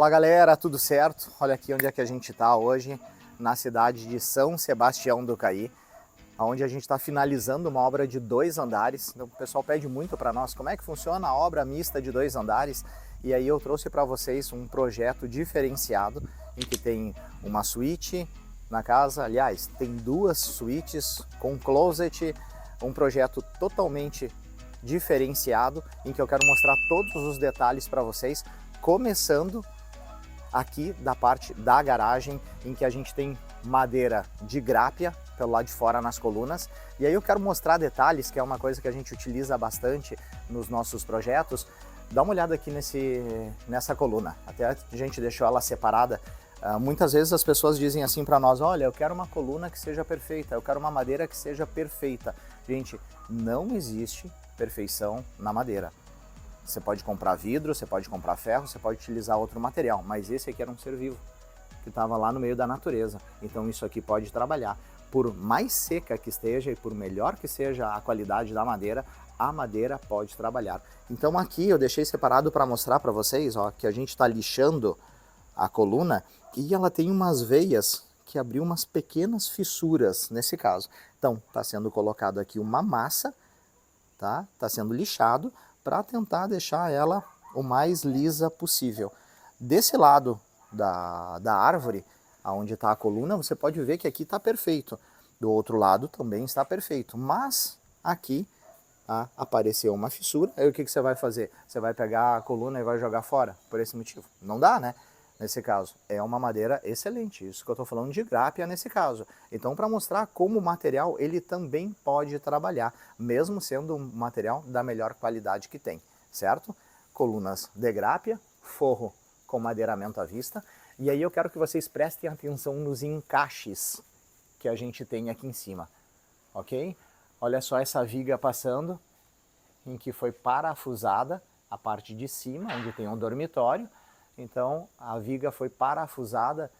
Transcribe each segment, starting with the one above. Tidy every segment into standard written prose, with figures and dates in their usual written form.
Fala galera, tudo certo? Olha aqui onde é que a gente está hoje, na cidade de São Sebastião do Caí, onde a gente está finalizando uma obra de 2 andares. Então, o pessoal pede muito para nós como é que funciona a obra mista de 2 andares, e aí eu trouxe para vocês um projeto diferenciado em que tem uma suíte na casa, aliás, tem 2 suítes com closet, um projeto totalmente diferenciado em que eu quero mostrar todos os detalhes para vocês, começando aqui da parte da garagem, em que a gente tem madeira de grápia pelo lado de fora nas colunas. E aí eu quero mostrar detalhes, que é uma coisa que a gente utiliza bastante nos nossos projetos. Dá uma olhada aqui nessa coluna, até a gente deixou ela separada. Muitas vezes as pessoas dizem assim para nós: olha, eu quero uma coluna que seja perfeita, eu quero uma madeira que seja perfeita. Gente, não existe perfeição na madeira. Você pode comprar vidro, você pode comprar ferro, você pode utilizar outro material, mas esse aqui era um ser vivo, que estava lá no meio da natureza. Então isso aqui pode trabalhar. Por mais seca que esteja e por melhor que seja a qualidade da madeira, a madeira pode trabalhar. Então aqui eu deixei separado para mostrar para vocês, ó, que a gente está lixando a coluna e ela tem umas veias que abriu umas pequenas fissuras nesse caso. Então está sendo colocado aqui uma massa, tá? Está sendo lixado para tentar deixar ela o mais lisa possível. Desse lado da árvore, onde está a coluna, você pode ver que aqui está perfeito. Do outro lado também está perfeito, mas aqui apareceu uma fissura. Aí o que você vai fazer? Você vai pegar a coluna e vai jogar fora por esse motivo? Não dá, né? Nesse caso, é uma madeira excelente, isso que eu estou falando de grápia nesse caso. Então, para mostrar como o material ele também pode trabalhar, mesmo sendo um material da melhor qualidade que tem, certo? Colunas de grápia, forro com madeiramento à vista, e aí eu quero que vocês prestem atenção nos encaixes que a gente tem aqui em cima, ok? Olha só essa viga passando, em que foi parafusada a parte de cima, onde tem um dormitório. Então a viga foi parafusada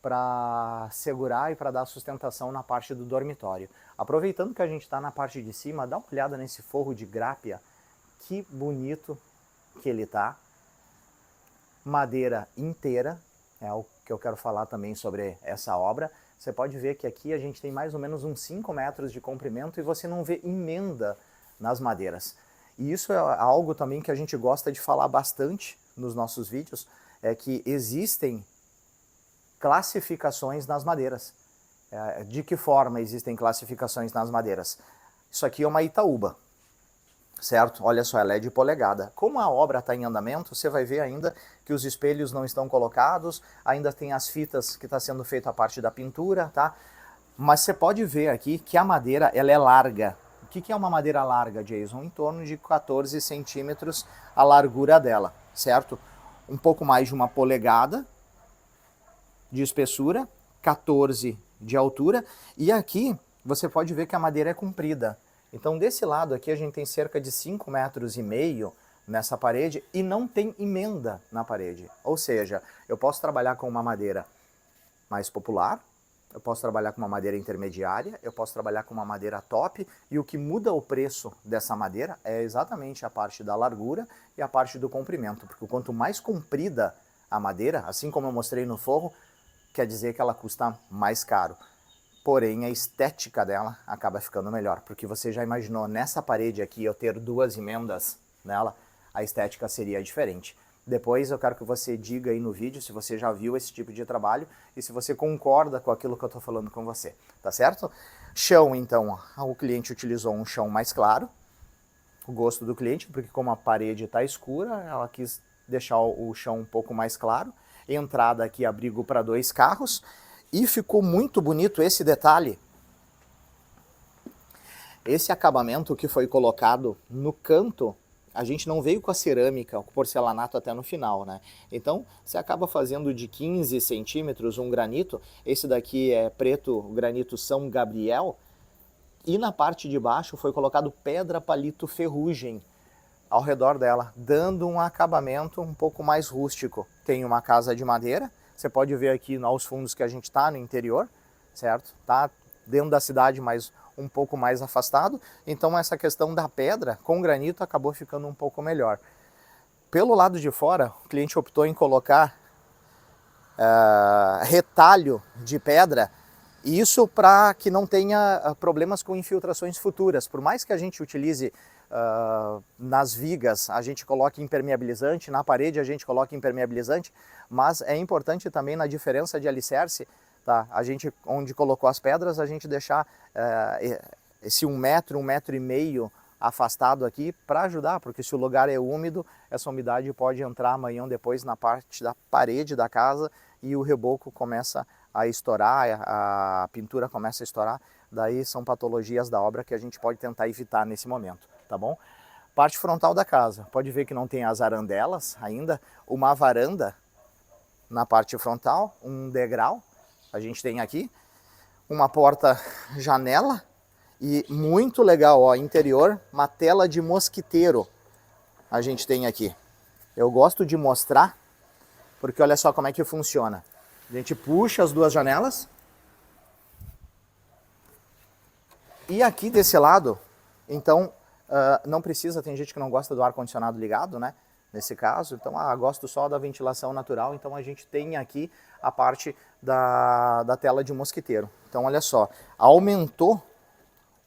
para segurar e para dar sustentação na parte do dormitório. Aproveitando que a gente está na parte de cima, dá uma olhada nesse forro de grápia, que bonito que ele tá. Madeira inteira, é o que eu quero falar também sobre essa obra. Você pode ver que aqui a gente tem mais ou menos uns 5 metros de comprimento e você não vê emenda nas madeiras. E isso é algo também que a gente gosta de falar bastante nos nossos vídeos, é que existem classificações nas madeiras. De que forma existem classificações nas madeiras? Isso aqui é uma Itaúba, certo? Olha só, ela é de polegada. Como a obra está em andamento, você vai ver ainda que os espelhos não estão colocados, ainda tem as fitas que está sendo feita a parte da pintura, tá? Mas você pode ver aqui que a madeira ela é larga. O que é uma madeira larga, Jason? Em torno de 14 centímetros a largura dela, certo? Um pouco mais de 1 polegada de espessura, 14 de altura, e aqui você pode ver que a madeira é comprida. Então desse lado aqui a gente tem cerca de 5,5 metros nessa parede e não tem emenda na parede. Ou seja, eu posso trabalhar com uma madeira mais popular, eu posso trabalhar com uma madeira intermediária, eu posso trabalhar com uma madeira top, e o que muda o preço dessa madeira é exatamente a parte da largura e a parte do comprimento, porque quanto mais comprida a madeira, assim como eu mostrei no forro, quer dizer que ela custa mais caro. Porém, a estética dela acaba ficando melhor, porque você já imaginou nessa parede aqui eu ter 2 emendas nela, a estética seria diferente. Depois eu quero que você diga aí no vídeo se você já viu esse tipo de trabalho e se você concorda com aquilo que eu estou falando com você, tá certo? Chão, então, o cliente utilizou um chão mais claro, o gosto do cliente, porque como a parede está escura, ela quis deixar o chão um pouco mais claro. Entrada aqui, abrigo para 2 carros, e ficou muito bonito esse detalhe. Esse acabamento que foi colocado no canto, a gente não veio com a cerâmica, com o porcelanato até no final, né? Então, você acaba fazendo de 15 centímetros um granito. Esse daqui é preto, granito São Gabriel. E na parte de baixo foi colocado pedra palito ferrugem ao redor dela, dando um acabamento um pouco mais rústico. Tem uma casa de madeira, você pode ver aqui aos fundos que a gente está no interior, certo? Tá dentro da cidade, mas um pouco mais afastado. Então essa questão da pedra com granito acabou ficando um pouco melhor. Pelo lado de fora, o cliente optou em colocar retalho de pedra, isso para que não tenha problemas com infiltrações futuras. Por mais que a gente utilize nas vigas, a gente coloque impermeabilizante, na parede a gente coloque impermeabilizante, mas é importante também na diferença de alicerce, tá? A gente, onde colocou as pedras, a gente deixar esse 1 metro, 1,5 metro afastado aqui para ajudar, porque se o lugar é úmido, essa umidade pode entrar amanhã ou depois na parte da parede da casa e o reboco começa a estourar, a pintura começa a estourar, daí são patologias da obra que a gente pode tentar evitar nesse momento, tá bom? Parte frontal da casa, pode ver que não tem as arandelas ainda, uma varanda na parte frontal, um degrau, a gente tem aqui, uma porta-janela, e muito legal, ó, interior, uma tela de mosquiteiro a gente tem aqui. Eu gosto de mostrar, porque olha só como é que funciona. A gente puxa as duas janelas. E aqui desse lado, então, não precisa, tem gente que não gosta do ar-condicionado ligado, né? Nesse caso, então, gosto só da ventilação natural, então a gente tem aqui a parte da tela de mosquiteiro. Então, olha só, aumentou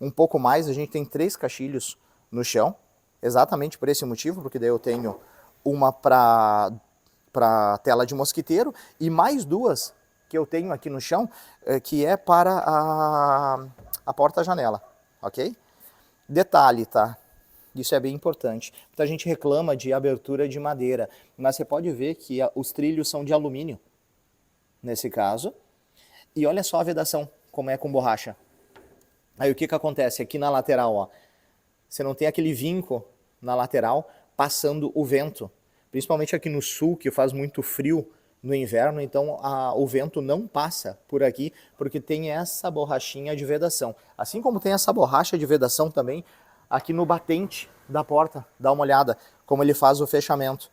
um pouco mais, a gente tem 3 caixilhos no chão, exatamente por esse motivo, porque daí eu tenho uma para tela de mosquiteiro e mais 2 que eu tenho aqui no chão, que é para a porta-janela, ok? Detalhe, tá? Isso é bem importante. Muita gente reclama de abertura de madeira, mas você pode ver que os trilhos são de alumínio, nesse caso. E olha só a vedação, como é com borracha. Aí o que acontece? Aqui na lateral, ó, você não tem aquele vinco na lateral passando o vento. Principalmente aqui no sul, que faz muito frio no inverno, então o vento não passa por aqui, porque tem essa borrachinha de vedação. Assim como tem essa borracha de vedação também aqui no batente da porta. Dá uma olhada como ele faz o fechamento.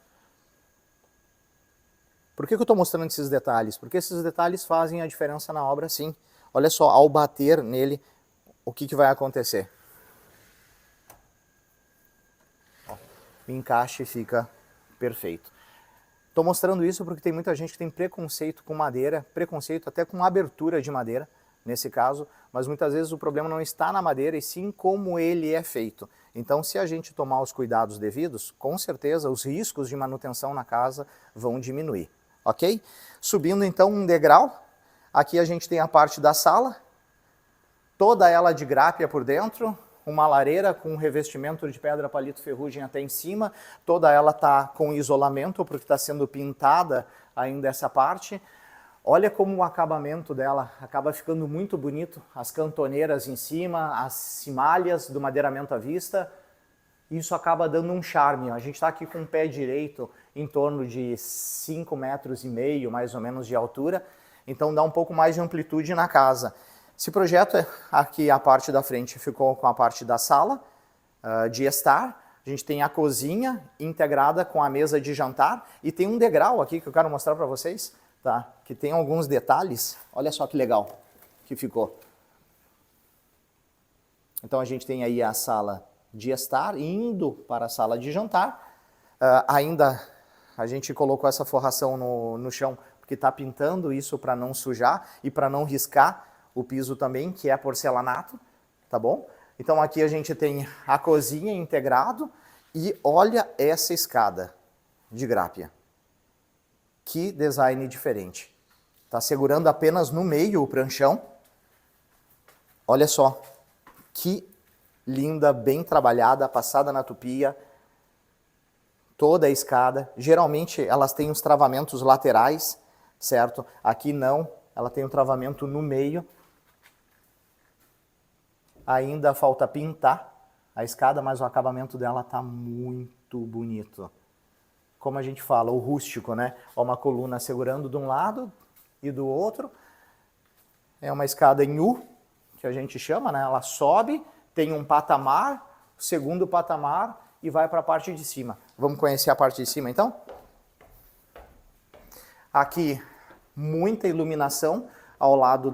Por que eu estou mostrando esses detalhes? Porque esses detalhes fazem a diferença na obra, sim. Olha só, ao bater nele, o que vai acontecer? Ó, o encaixe fica perfeito. Estou mostrando isso porque tem muita gente que tem preconceito com madeira, preconceito até com abertura de madeira, nesse caso, mas muitas vezes o problema não está na madeira e sim como ele é feito. Então, se a gente tomar os cuidados devidos, com certeza os riscos de manutenção na casa vão diminuir, ok? Subindo então um degrau, aqui a gente tem a parte da sala, toda ela de grápia por dentro, uma lareira com revestimento de pedra palito ferrugem até em cima, toda ela está com isolamento porque está sendo pintada ainda essa parte. Olha como o acabamento dela acaba ficando muito bonito, as cantoneiras em cima, as cimalhas do madeiramento à vista, isso acaba dando um charme. A gente está aqui com o pé direito em torno de 5,5 metros mais ou menos de altura, então dá um pouco mais de amplitude na casa. Esse projeto, aqui a parte da frente ficou com a parte da sala de estar, a gente tem a cozinha integrada com a mesa de jantar e tem um degrau aqui que eu quero mostrar para vocês, tá? Que tem alguns detalhes, olha só que legal que ficou. Então a gente tem aí a sala de estar indo para a sala de jantar, ainda a gente colocou essa forração no chão porque está pintando isso para não sujar e para não riscar o piso também, que é porcelanato, tá bom? Então aqui a gente tem a cozinha integrado e olha essa escada de grápia. Que design diferente. Tá segurando apenas no meio o pranchão. Olha só, que linda, bem trabalhada, passada na tupia. Toda a escada. Geralmente elas têm os travamentos laterais, certo? Aqui não, ela tem um travamento no meio. Ainda falta pintar a escada, mas o acabamento dela está muito bonito. Como a gente fala, o rústico, né? Uma coluna segurando de um lado e do outro. É uma escada em U, que a gente chama, né? Ela sobe, tem um patamar, segundo patamar e vai para a parte de cima. Vamos conhecer a parte de cima, então? Aqui, muita iluminação ao lado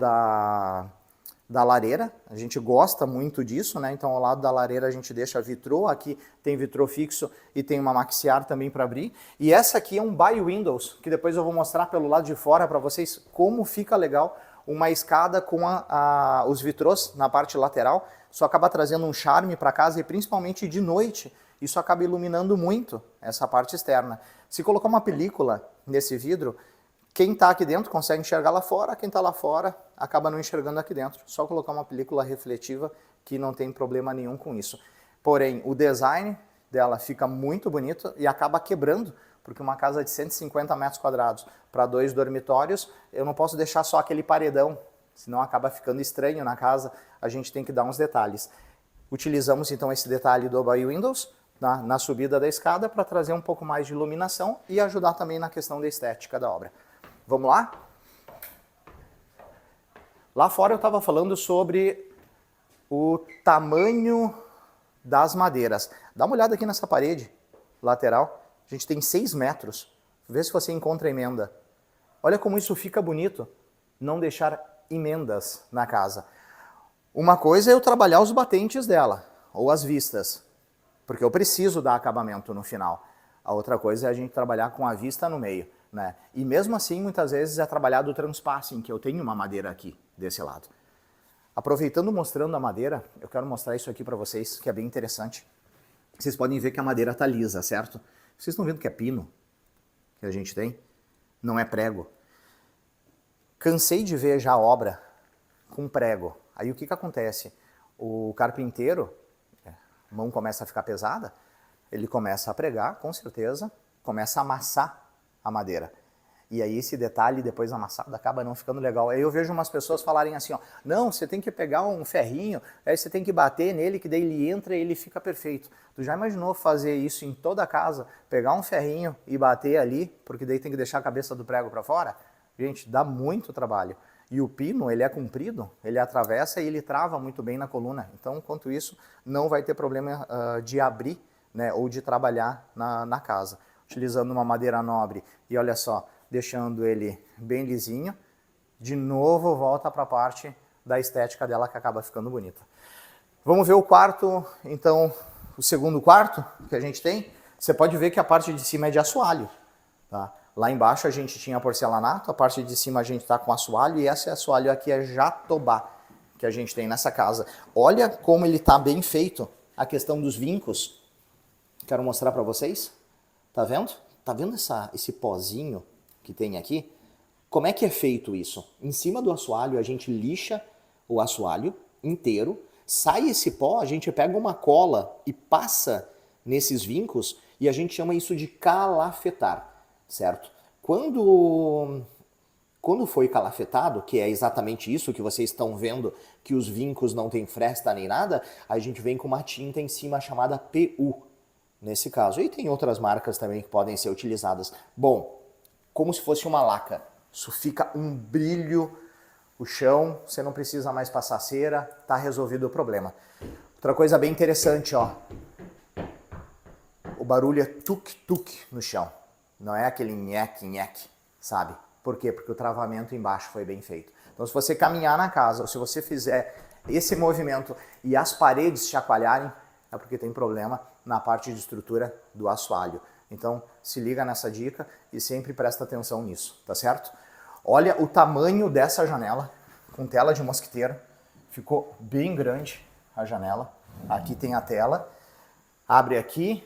da lareira, a gente gosta muito disso, né? Então ao lado da lareira a gente deixa vitrô, aqui tem vitrô fixo e tem uma maxiar também para abrir. E essa aqui é um bay windows, que depois eu vou mostrar pelo lado de fora para vocês como fica legal uma escada com os vitrôs na parte lateral. Isso acaba trazendo um charme para casa e principalmente de noite, isso acaba iluminando muito essa parte externa. Se colocar uma película nesse vidro, quem está aqui dentro consegue enxergar lá fora, quem está lá fora acaba não enxergando aqui dentro. Só colocar uma película refletiva que não tem problema nenhum com isso. Porém, o design dela fica muito bonito e acaba quebrando, porque uma casa de 150 metros quadrados para 2 dormitórios, eu não posso deixar só aquele paredão, senão acaba ficando estranho na casa, a gente tem que dar uns detalhes. Utilizamos então esse detalhe do bay windows na subida da escada para trazer um pouco mais de iluminação e ajudar também na questão da estética da obra. Vamos lá? Lá fora eu estava falando sobre o tamanho das madeiras. Dá uma olhada aqui nessa parede lateral. A gente tem 6 metros. Vê se você encontra emenda. Olha como isso fica bonito. Não deixar emendas na casa. Uma coisa é eu trabalhar os batentes dela, ou as vistas, porque eu preciso dar acabamento no final. A outra coisa é a gente trabalhar com a vista no meio. Né? E mesmo assim, muitas vezes é trabalhado o transpassing, que eu tenho uma madeira aqui, desse lado. Aproveitando, mostrando a madeira, eu quero mostrar isso aqui para vocês, que é bem interessante. Vocês podem ver que a madeira está lisa, certo? Vocês estão vendo que é pino que a gente tem? Não é prego. Cansei de ver já obra com prego. Aí o que acontece? O carpinteiro, a mão começa a ficar pesada, ele começa a pregar, com certeza, começa a amassar a madeira. E aí esse detalhe depois amassado acaba não ficando legal. Aí eu vejo umas pessoas falarem assim, ó, não, você tem que pegar um ferrinho, aí você tem que bater nele, que daí ele entra e ele fica perfeito. Tu já imaginou fazer isso em toda a casa? Pegar um ferrinho e bater ali, porque daí tem que deixar a cabeça do prego para fora? Gente, dá muito trabalho. E o pino, ele é comprido, ele atravessa e ele trava muito bem na coluna. Então, quanto isso, não vai ter problema de abrir, né, ou de trabalhar na casa. Utilizando uma madeira nobre e olha só, deixando ele bem lisinho, de novo volta para a parte da estética dela que acaba ficando bonita. Vamos ver o quarto, então, o segundo quarto que a gente tem. Você pode ver que a parte de cima é de assoalho. Tá? Lá embaixo a gente tinha porcelanato, a parte de cima a gente está com assoalho e esse assoalho aqui é jatobá que a gente tem nessa casa. Olha como ele está bem feito, a questão dos vincos. Quero mostrar para vocês. Tá vendo? Tá vendo esse pozinho que tem aqui? Como é que é feito isso? Em cima do assoalho a gente lixa o assoalho inteiro, sai esse pó, a gente pega uma cola e passa nesses vincos e a gente chama isso de calafetar, certo? Quando foi calafetado, que é exatamente isso que vocês estão vendo, que os vincos não tem fresta nem nada, a gente vem com uma tinta em cima chamada PU. Nesse caso. E tem outras marcas também que podem ser utilizadas. Bom, como se fosse uma laca. Isso fica um brilho, o chão, você não precisa mais passar cera, tá resolvido o problema. Outra coisa bem interessante, ó. O barulho é tuk-tuk no chão. Não é aquele nheque-nheque, sabe? Por quê? Porque o travamento embaixo foi bem feito. Então se você caminhar na casa, ou se você fizer esse movimento e as paredes chacoalharem, é porque tem problema na parte de estrutura do assoalho. Então, se liga nessa dica e sempre presta atenção nisso, tá certo? Olha o tamanho dessa janela, com tela de mosquiteiro. Ficou bem grande a janela. Aqui tem a tela. Abre aqui,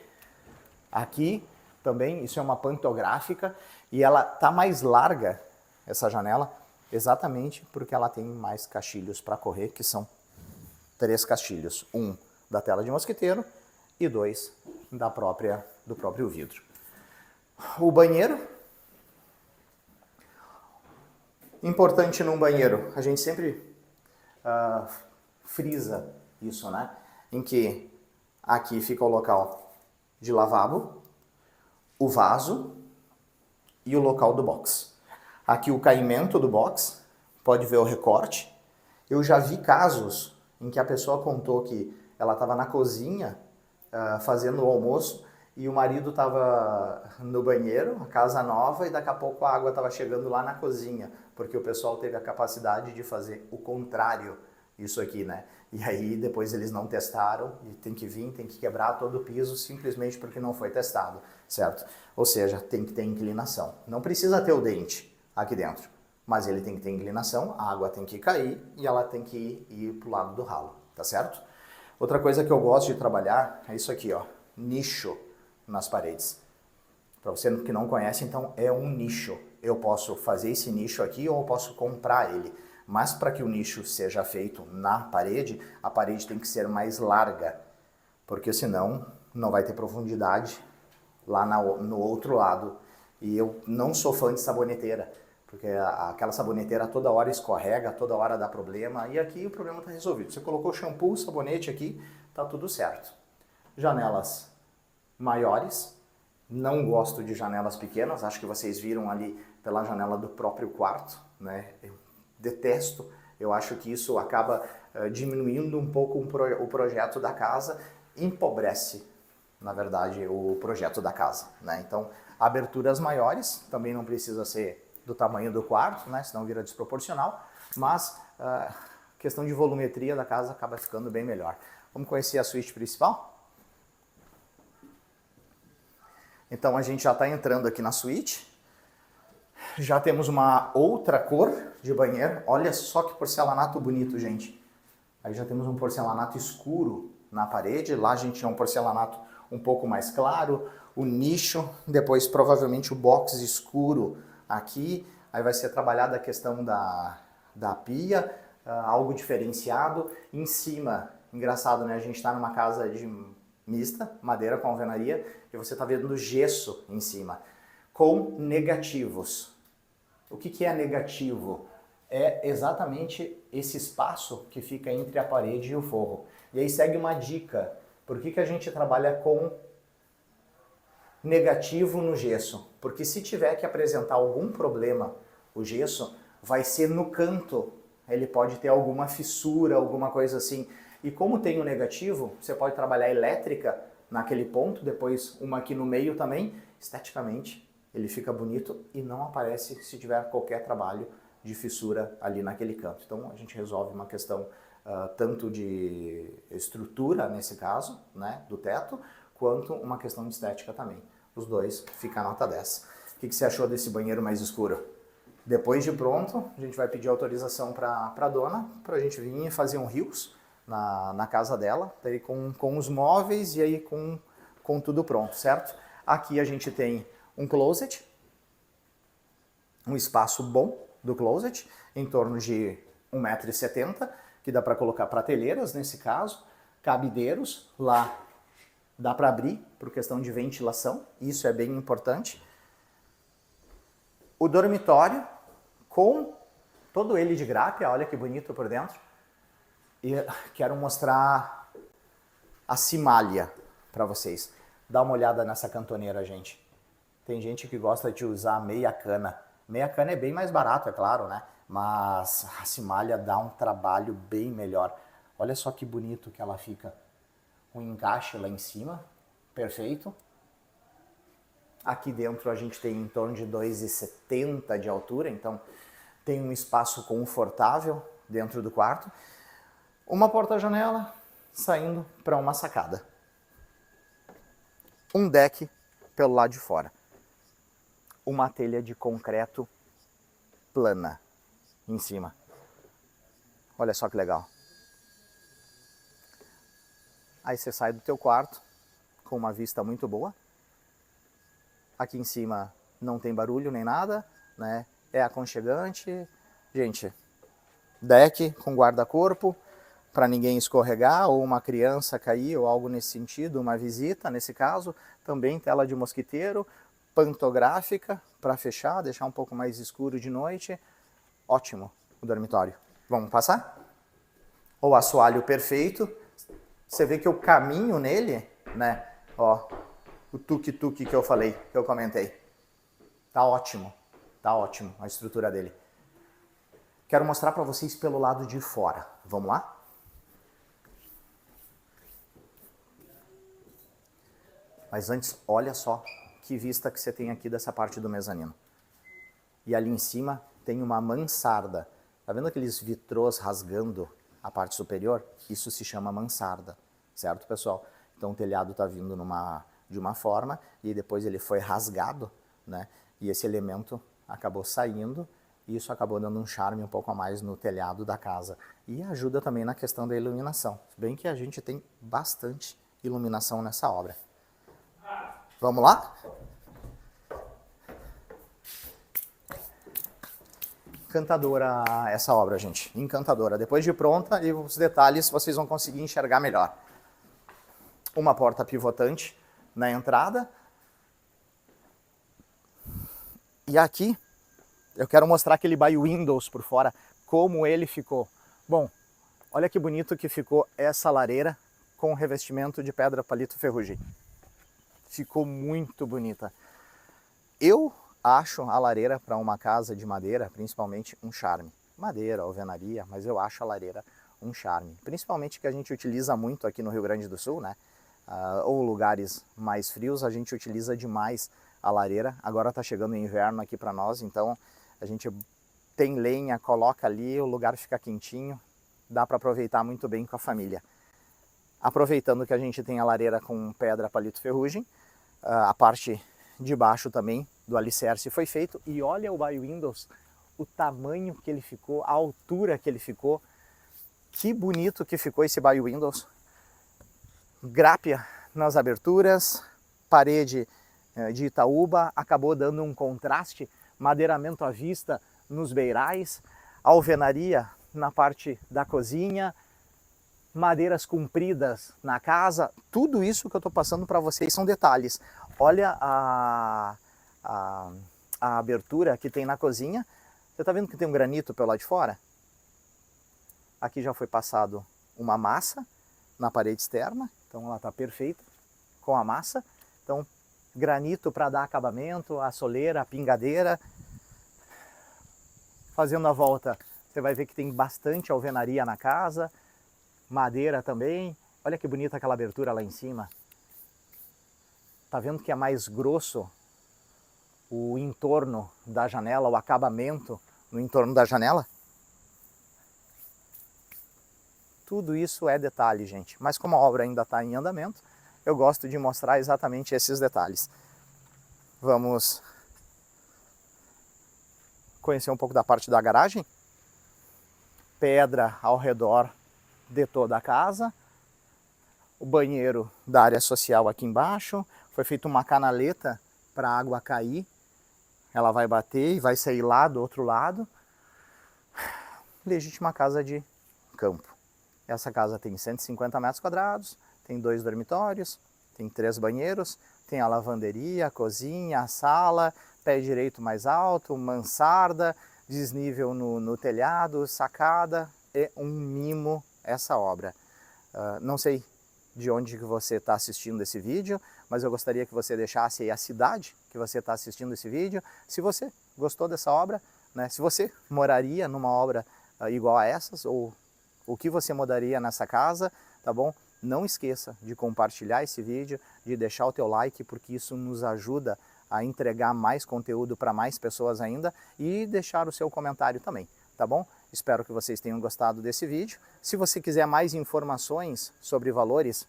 aqui também, isso é uma pantográfica. E ela tá mais larga, essa janela, exatamente porque ela tem mais caixilhos para correr, que são 3 caixilhos. Um da tela de mosquiteiro e 2 do próprio vidro. O banheiro. Importante num banheiro, a gente sempre frisa isso, né? Em que aqui fica o local de lavabo, o vaso e o local do box. Aqui o caimento do box, pode ver o recorte. Eu já vi casos em que a pessoa contou que ela estava na cozinha fazendo o almoço e o marido estava no banheiro, a casa nova, e daqui a pouco a água estava chegando lá na cozinha, porque o pessoal teve a capacidade de fazer o contrário isso aqui, né? E aí depois eles não testaram e tem que vir, tem que quebrar todo o piso simplesmente porque não foi testado, certo? Ou seja, tem que ter inclinação. Não precisa ter o dente aqui dentro, mas ele tem que ter inclinação, a água tem que cair e ela tem que ir pro lado do ralo, tá certo? Outra coisa que eu gosto de trabalhar é isso aqui, ó, nicho nas paredes. Para você que não conhece, então é um nicho. Eu posso fazer esse nicho aqui ou eu posso comprar ele. Mas para que o nicho seja feito na parede, a parede tem que ser mais larga, porque senão não vai ter profundidade lá no outro lado. E eu não sou fã de saboneteira, porque aquela saboneteira toda hora escorrega, toda hora dá problema, e aqui o problema está resolvido. Você colocou shampoo, sabonete aqui, tá tudo certo. Janelas maiores, não gosto de janelas pequenas, acho que vocês viram ali pela janela do próprio quarto, né? Eu detesto, eu acho que isso acaba diminuindo um pouco o projeto da casa, empobrece, na verdade, o projeto da casa, né? Então, aberturas maiores, também não precisa ser do tamanho do quarto, né? Senão vira desproporcional, mas questão de volumetria da casa acaba ficando bem melhor. Vamos conhecer a suíte principal? Então a gente já está entrando aqui na suíte, já temos uma outra cor de banheiro, olha só que porcelanato bonito, gente. Aí já temos um porcelanato escuro na parede, lá a gente tinha um porcelanato um pouco mais claro, o nicho, depois provavelmente o box escuro aqui, aí vai ser trabalhada a questão da pia, algo diferenciado. Em cima, engraçado, né, a gente está numa casa mista, madeira com alvenaria, e você está vendo gesso em cima, com negativos. O que é negativo? É exatamente esse espaço que fica entre a parede e o forro. E aí segue uma dica, por que a gente trabalha com negativo no gesso? Porque se tiver que apresentar algum problema, o gesso vai ser no canto, ele pode ter alguma fissura, alguma coisa assim. E como tem o negativo, você pode trabalhar elétrica naquele ponto, depois uma aqui no meio também, esteticamente ele fica bonito e não aparece se tiver qualquer trabalho de fissura ali naquele canto. Então a gente resolve uma questão tanto de estrutura, nesse caso, né, do teto, quanto uma questão de estética também. Os dois ficam nota 10. O que você achou desse banheiro mais escuro? Depois de pronto, a gente vai pedir autorização para a dona, para a gente vir e fazer um rios na casa dela, daí com os móveis e aí com tudo pronto, certo? Aqui a gente tem um closet, um espaço bom do closet, em torno de 1,70 m, que dá para colocar prateleiras nesse caso, cabideiros, lá dá para abrir por questão de ventilação, isso é bem importante. O dormitório, com todo ele de grápia, olha que bonito por dentro. E quero mostrar a cimalha para vocês. Dá uma olhada nessa cantoneira, gente. Tem gente que gosta de usar meia cana. Meia cana é bem mais barato, é claro, né? Mas a cimalha dá um trabalho bem melhor. Olha só que bonito que ela fica. Um encaixe lá em cima, perfeito. Aqui dentro a gente tem em torno de 2,70 m de altura, então tem um espaço confortável dentro do quarto. Uma porta-janela saindo para uma sacada. Um deck pelo lado de fora. Uma telha de concreto plana em cima. Olha só que legal. Aí você sai do teu quarto com uma vista muito boa. Aqui em cima não tem barulho nem nada, né? É aconchegante. Gente, deck com guarda-corpo para ninguém escorregar ou uma criança cair ou algo nesse sentido, uma visita nesse caso. Também tela de mosquiteiro, pantográfica para fechar, deixar um pouco mais escuro de noite. Ótimo o dormitório. Vamos passar? O assoalho perfeito. Você vê que o caminho nele, né? Ó, o tuk-tuk que eu falei, que eu comentei. Tá ótimo a estrutura dele. Quero mostrar para vocês pelo lado de fora. Vamos lá? Mas antes, olha só que vista que você tem aqui dessa parte do mezanino. E ali em cima tem uma mansarda. Tá vendo aqueles vitrôs rasgando a parte superior, isso se chama mansarda, certo, pessoal? Então o telhado está vindo de uma forma e depois ele foi rasgado, né? E esse elemento acabou saindo e isso acabou dando um charme um pouco a mais no telhado da casa. E ajuda também na questão da iluminação, se bem que a gente tem bastante iluminação nessa obra. Vamos lá? Encantadora essa obra, gente, encantadora. Depois de pronta, e os detalhes vocês vão conseguir enxergar melhor. Uma porta pivotante na entrada. E aqui, eu quero mostrar aquele bay windows por fora, como ele ficou. Bom, olha que bonito que ficou essa lareira com revestimento de pedra palito ferrugem. Ficou muito bonita. Eu acho a lareira para uma casa de madeira, principalmente, um charme. Madeira, alvenaria, mas eu acho a lareira um charme. Principalmente que a gente utiliza muito aqui no Rio Grande do Sul, né? Ou lugares mais frios, a gente utiliza demais a lareira. Agora está chegando o inverno aqui para nós, então a gente tem lenha, coloca ali, o lugar fica quentinho, dá para aproveitar muito bem com a família. Aproveitando que a gente tem a lareira com pedra palito ferrugem, a parte de baixo também do alicerce foi feito, e olha o bay windows, o tamanho que ele ficou, a altura que ele ficou, que bonito que ficou esse bay windows. Grápia nas aberturas, parede de Itaúba, acabou dando um contraste, madeiramento à vista nos beirais, alvenaria na parte da cozinha, madeiras compridas na casa, tudo isso que eu estou passando para vocês são detalhes. Olha a abertura que tem na cozinha, você está vendo que tem um granito pelo lado de fora? Aqui já foi passado uma massa na parede externa, então ela está perfeita com a massa. Então granito para dar acabamento, a soleira, a pingadeira. Fazendo a volta, você vai ver que tem bastante alvenaria na casa, madeira também. Olha que bonita aquela abertura lá em cima. Tá vendo que é mais grosso o entorno da janela, o acabamento no entorno da janela? Tudo isso é detalhe, gente. Mas como a obra ainda está em andamento, eu gosto de mostrar exatamente esses detalhes. Vamos conhecer um pouco da parte da garagem. Pedra ao redor de toda a casa. O banheiro da área social aqui embaixo. Foi feita uma canaleta para a água cair. Ela vai bater e vai sair lá do outro lado. Legítima casa de campo. Essa casa tem 150 metros quadrados, tem 2 dormitórios, tem 3 banheiros, tem a lavanderia, a cozinha, a sala, pé direito mais alto, mansarda, desnível no telhado, sacada. É um mimo essa obra. Não sei de onde que você está assistindo esse vídeo, mas eu gostaria que você deixasse aí a cidade que você está assistindo esse vídeo. Se você gostou dessa obra, né, se você moraria numa obra igual a essas, ou o que você mudaria nessa casa, tá bom? Não esqueça de compartilhar esse vídeo, de deixar o teu like, porque isso nos ajuda a entregar mais conteúdo para mais pessoas ainda, e deixar o seu comentário também, tá bom? Espero que vocês tenham gostado desse vídeo. Se você quiser mais informações sobre valores,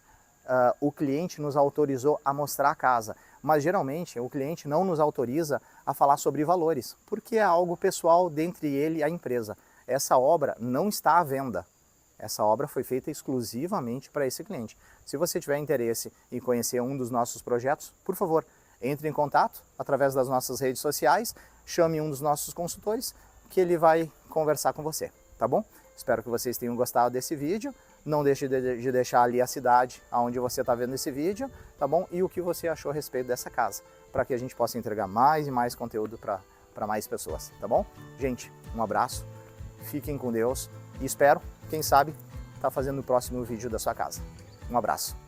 o cliente nos autorizou a mostrar a casa, mas geralmente o cliente não nos autoriza a falar sobre valores, porque é algo pessoal dentre ele e a empresa. Essa obra não está à venda. Essa obra foi feita exclusivamente para esse cliente. Se você tiver interesse em conhecer um dos nossos projetos, por favor, entre em contato através das nossas redes sociais, chame um dos nossos consultores que ele vai conversar com você, tá bom? Espero que vocês tenham gostado desse vídeo. Não deixe de deixar ali a cidade onde você está vendo esse vídeo, tá bom? E o que você achou a respeito dessa casa, para que a gente possa entregar mais e mais conteúdo para mais pessoas, tá bom? Gente, um abraço, fiquem com Deus e espero, quem sabe, estar fazendo o próximo vídeo da sua casa. Um abraço.